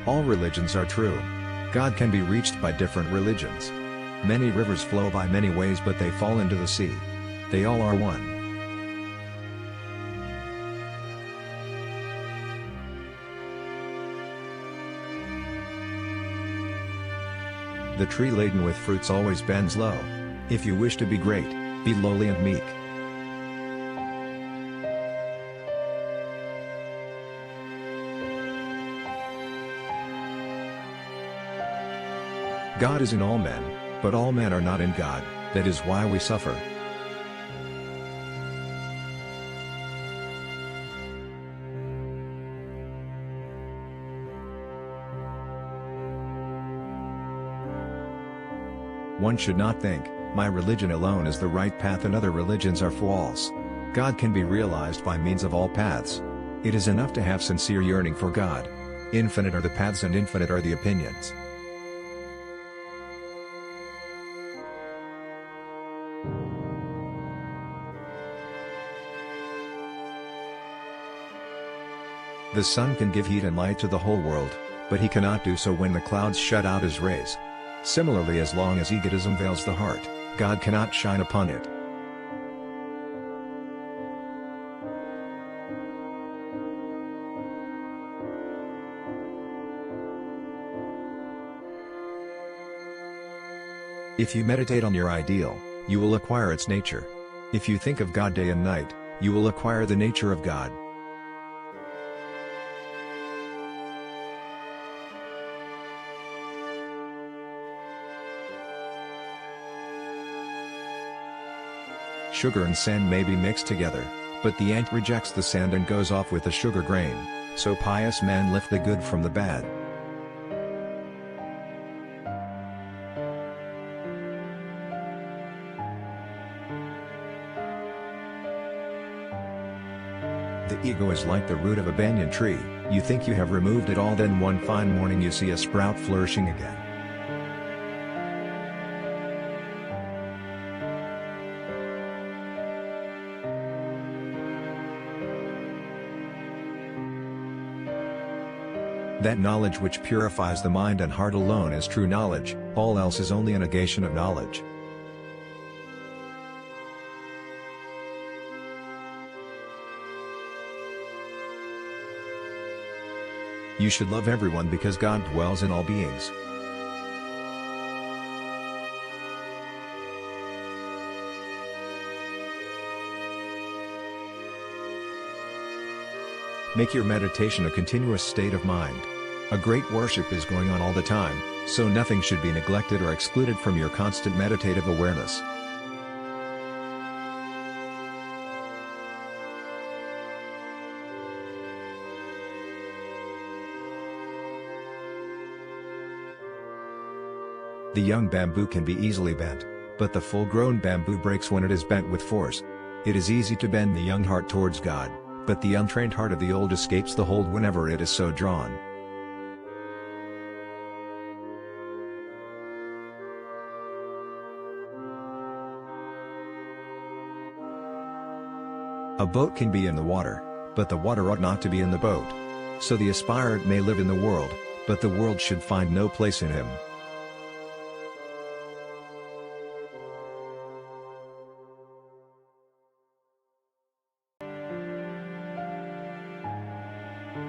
All religions are true. God can be reached by different religions. Many rivers flow by many ways, but they fall into the sea. They all are one. The tree laden with fruits always bends low. If you wish to be great, be lowly and meek. God is in all men, but all men are not in God. That is why we suffer. One should not think, my religion alone is the right path and other religions are false. God can be realized by means of all paths. It is enough to have sincere yearning for God. Infinite are the paths and infinite are the opinions. The sun can give heat and light to the whole world, but he cannot do so when the clouds shut out his rays. Similarly, as long as egotism veils the heart, God cannot shine upon it. If you meditate on your ideal, you will acquire its nature. If you think of God day and night, you will acquire the nature of God. Sugar and sand may be mixed together, but the ant rejects the sand and goes off with the sugar grain, so pious men lift the good from the bad. The ego is like the root of a banyan tree. You think you have removed it all, then one fine morning you see a sprout flourishing again. That knowledge which purifies the mind and heart alone is true knowledge, all else is only a negation of knowledge. You should love everyone because God dwells in all beings. Make your meditation a continuous state of mind. A great worship is going on all the time, so nothing should be neglected or excluded from your constant meditative awareness. The young bamboo can be easily bent, but the full-grown bamboo breaks when it is bent with force. It is easy to bend the young heart towards God, but the untrained heart of the old escapes the hold whenever it is so drawn. A boat can be in the water, but the water ought not to be in the boat. So the aspirant may live in the world, but the world should find no place in him.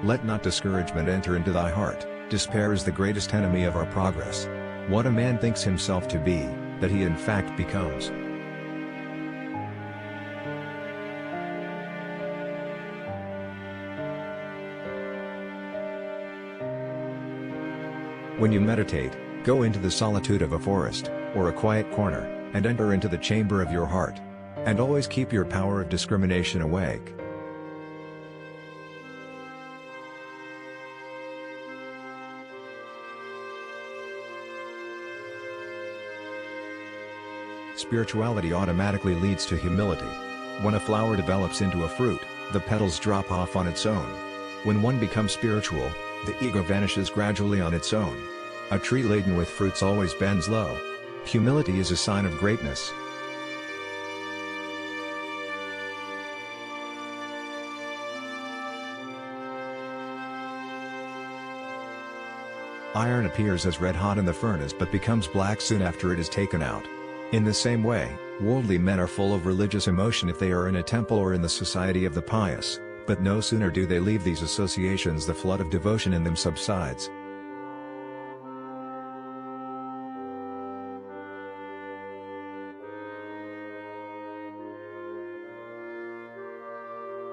Let not discouragement enter into thy heart. Despair is the greatest enemy of our progress. What a man thinks himself to be, that he in fact becomes. When you meditate, go into the solitude of a forest, or a quiet corner, and enter into the chamber of your heart. And always keep your power of discrimination awake. Spirituality automatically leads to humility. When a flower develops into a fruit, the petals drop off on its own. When one becomes spiritual, the ego vanishes gradually on its own. A tree laden with fruits always bends low. Humility is a sign of greatness. Iron appears as red hot in the furnace but becomes black soon after it is taken out. In the same way, worldly men are full of religious emotion if they are in a temple or in the society of the pious, but no sooner do they leave these associations the flood of devotion in them subsides,